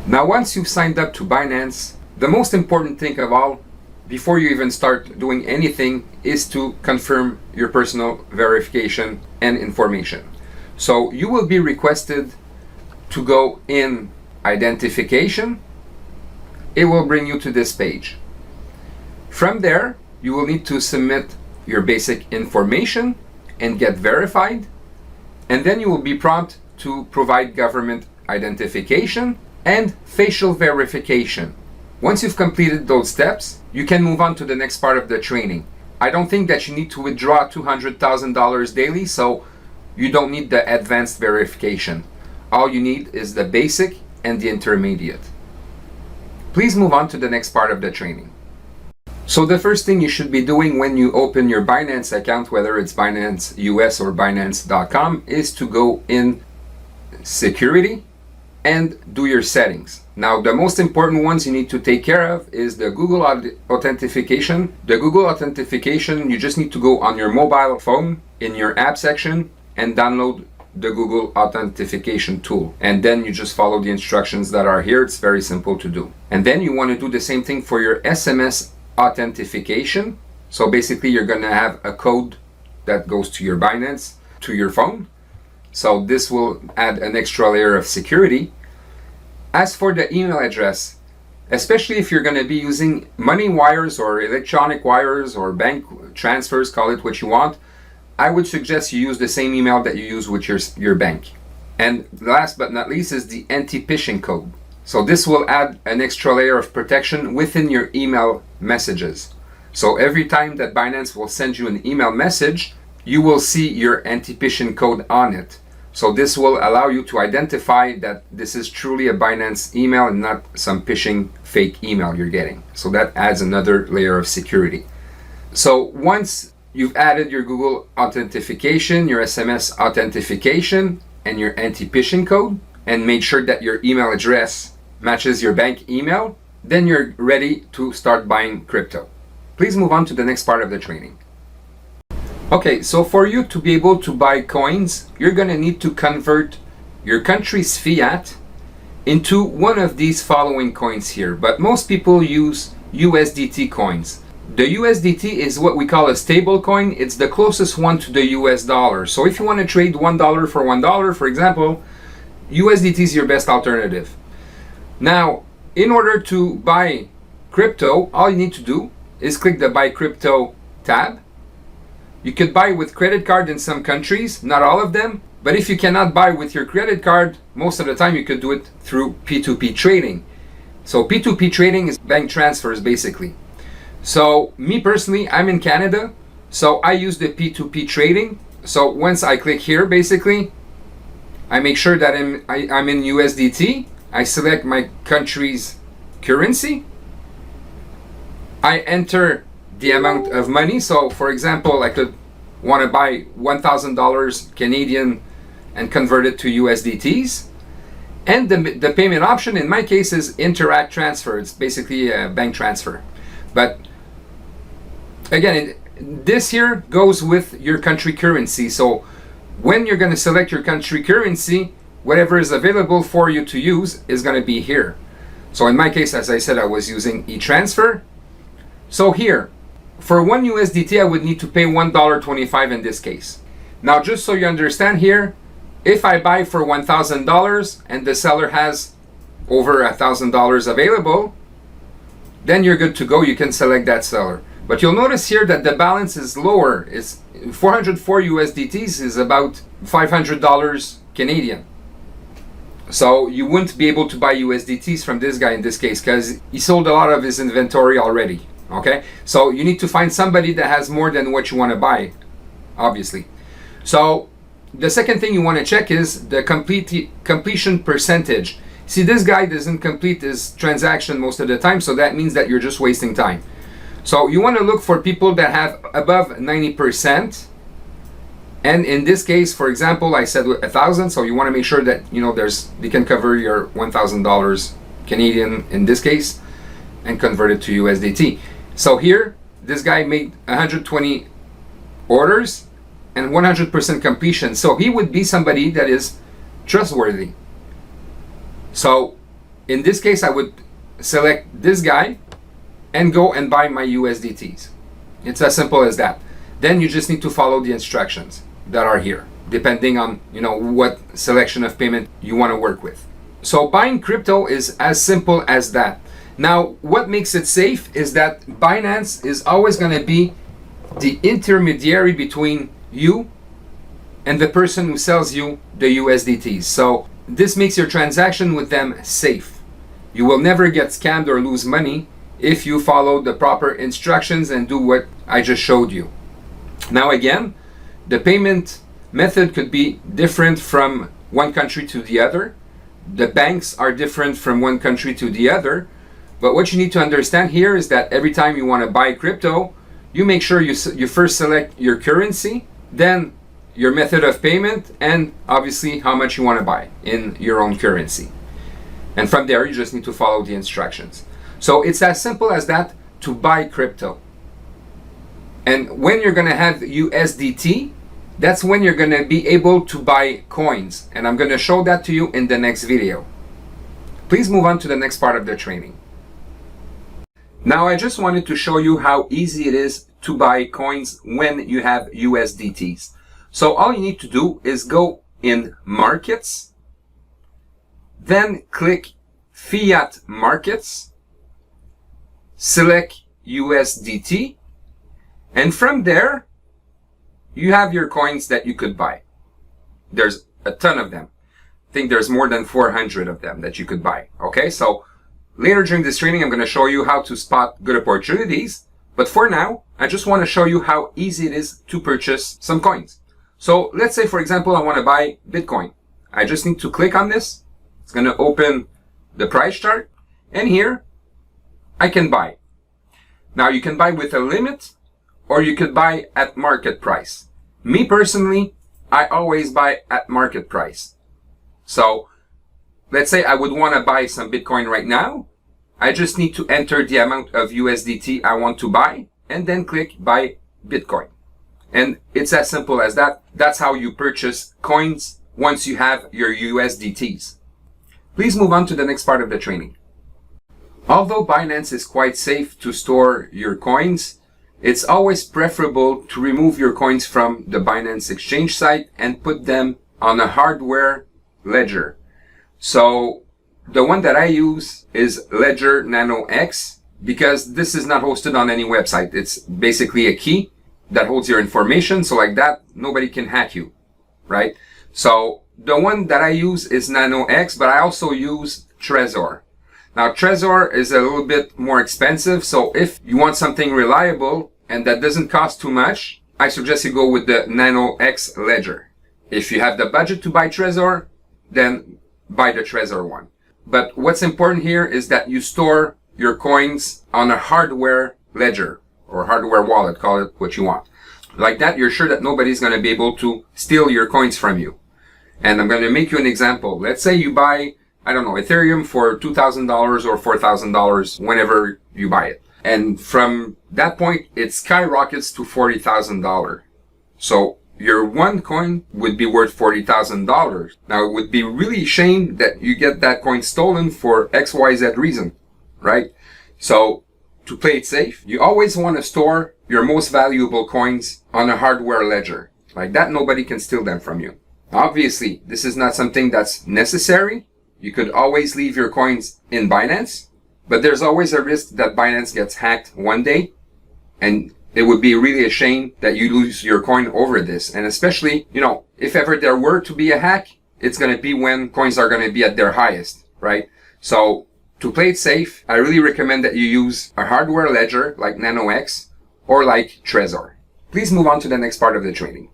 Now, once you've signed up to Binance, the most important thing of all, before you even start doing anything, is to confirm your personal verification and information. So you will be requested to go in identification. It will bring you to this page. From there, you will need to submit your basic information and get verified. And then you will be prompted to provide government identification and facial verification. Once you've completed those steps, you can move on to the next part of the training. I don't think that you need to withdraw $200,000 daily, so you don't need the advanced verification. All you need is the basic and the intermediate. Please move on to the next part of the training. So the first thing you should be doing when you open your Binance account, whether it's Binance US or Binance.com, is to go in security and do your settings. Now, the most important ones you need to take care of is the Google authentication. The Google authentication, you just need to go on your mobile phone in your app section and download the Google authentication tool. And then you just follow the instructions that are here. It's very simple to do. And then you want to do the same thing for your SMS authentication. So basically, you're going to have a code that goes to your Binance, to your phone. So this will add an extra layer of security. As for the email address, especially if you're going to be using money wires or electronic wires or bank transfers, call it what you want, I would suggest you use the same email that you use with your bank. And last but not least is the anti-phishing code. So this will add an extra layer of protection within your email messages. So every time that Binance will send you an email message, you will see your anti-phishing code on it. So this will allow you to identify that this is truly a Binance email and not some phishing fake email you're getting. So that adds another layer of security. So once you've added your Google authentication, your SMS authentication, and your anti-phishing code, and made sure that your email address matches your bank email, then you're ready to start buying crypto. Please move on to the next part of the training. Okay, so for you to be able to buy coins, you're going to need to convert your country's fiat into one of these following coins here. But most people use USDT coins. The USDT is what we call a stable coin. It's the closest one to the US dollar. So if you want to trade $1 for $1, for example, USDT is your best alternative. Now, in order to buy crypto, all you need to do is click the Buy Crypto tab. You could buy with credit card in some countries, not all of them. But if you cannot buy with your credit card, most of the time you could do it through P2P trading. So P2P trading is bank transfers basically. So me personally, I'm in Canada, so I use the P2P trading. So once I click here, basically, I make sure that I'm in USDT. I select my country's currency. I enter the amount of money. So for example, I could want to buy $1,000 Canadian and convert it to USDTs. And the payment option in my case is Interact Transfer. It's basically a bank transfer. But again, this here goes with your country currency. So when you're going to select your country currency, whatever is available for you to use is going to be here. So in my case, as I said, I was using e-transfer. So here, for one USDT, I would need to pay $1.25 in this case. Now, just so you understand here, if I buy for $1,000 and the seller has over $1,000 available, then you're good to go. You can select that seller. But you'll notice here that the balance is lower. It's 404 USDTs is about $500 Canadian. So you wouldn't be able to buy USDTs from this guy in this case because he sold a lot of his inventory already. Okay, so you need to find somebody that has more than what you want to buy, obviously. So the second thing you want to check is the completion percentage. See, this guy doesn't complete his transaction most of the time, so that means that you're just wasting time. So you want to look for people that have above 90%. And in this case, for example, I said 1,000, so you want to make sure that they can cover your $1,000 Canadian in this case and convert it to USDT. So here, this guy made 120 orders and 100% completion. So he would be somebody that is trustworthy. So in this case, I would select this guy and go and buy my USDTs. It's as simple as that. Then you just need to follow the instructions that are here, depending on, you know, what selection of payment you want to work with. So buying crypto is as simple as that. Now, what makes it safe is that Binance is always going to be the intermediary between you and the person who sells you the USDTs. So this makes your transaction with them safe. You will never get scammed or lose money if you follow the proper instructions and do what I just showed you. Now again, the payment method could be different from one country to the other. The banks are different from one country to the other. But what you need to understand here is that every time you want to buy crypto, you make sure you first select your currency, then your method of payment, and obviously how much you want to buy in your own currency. And from there, you just need to follow the instructions. So it's as simple as that to buy crypto. And when you're going to have USDT, that's when you're going to be able to buy coins. And I'm going to show that to you in the next video. Please move on to the next part of the training. Now, I just wanted to show you how easy it is to buy coins when you have USDTs. So all you need to do is go in Markets, then click Fiat Markets, select USDT, and from there, you have your coins that you could buy. There's a ton of them. I think there's more than 400 of them that you could buy. Okay, so later during this training, I'm going to show you how to spot good opportunities. But for now, I just want to show you how easy it is to purchase some coins. So let's say, for example, I want to buy Bitcoin. I just need to click on this. It's going to open the price chart. And here, I can buy. Now, you can buy with a limit, or you could buy at market price. Me personally, I always buy at market price. So let's say I would want to buy some Bitcoin right now. I just need to enter the amount of USDT I want to buy and then click buy Bitcoin. And it's as simple as that. That's how you purchase coins once you have your USDTs. Please move on to the next part of the training. Although Binance is quite safe to store your coins, it's always preferable to remove your coins from the Binance Exchange site and put them on a hardware ledger. So the one that I use is Ledger Nano X because this is not hosted on any website. It's basically a key that holds your information. So like that, nobody can hack you, right? So the one that I use is Nano X, but I also use Trezor. Now Trezor is a little bit more expensive. So if you want something reliable and that doesn't cost too much, I suggest you go with the Nano X Ledger. If you have the budget to buy Trezor, then buy the Trezor one. But what's important here is that you store your coins on a hardware ledger or hardware wallet, call it what you want. Like that, you're sure that nobody's going to be able to steal your coins from you. And I'm going to make you an example. Let's say you buy, I don't know, Ethereum for $2,000 or $4,000 whenever you buy it. And from that point, it skyrockets to $40,000. So your one coin would be worth $40,000. Now, it would be really a shame that you get that coin stolen for XYZ reason, right? So to play it safe, you always want to store your most valuable coins on a hardware ledger. Like that, nobody can steal them from you. Obviously, this is not something that's necessary. You could always leave your coins in Binance, but there's always a risk that Binance gets hacked one day, and it would be really a shame that you lose your coin over this. And especially, you know, if ever there were to be a hack, it's going to be when coins are going to be at their highest, right? So to play it safe, I really recommend that you use a hardware ledger like Nano X or like Trezor. Please move on to the next part of the training.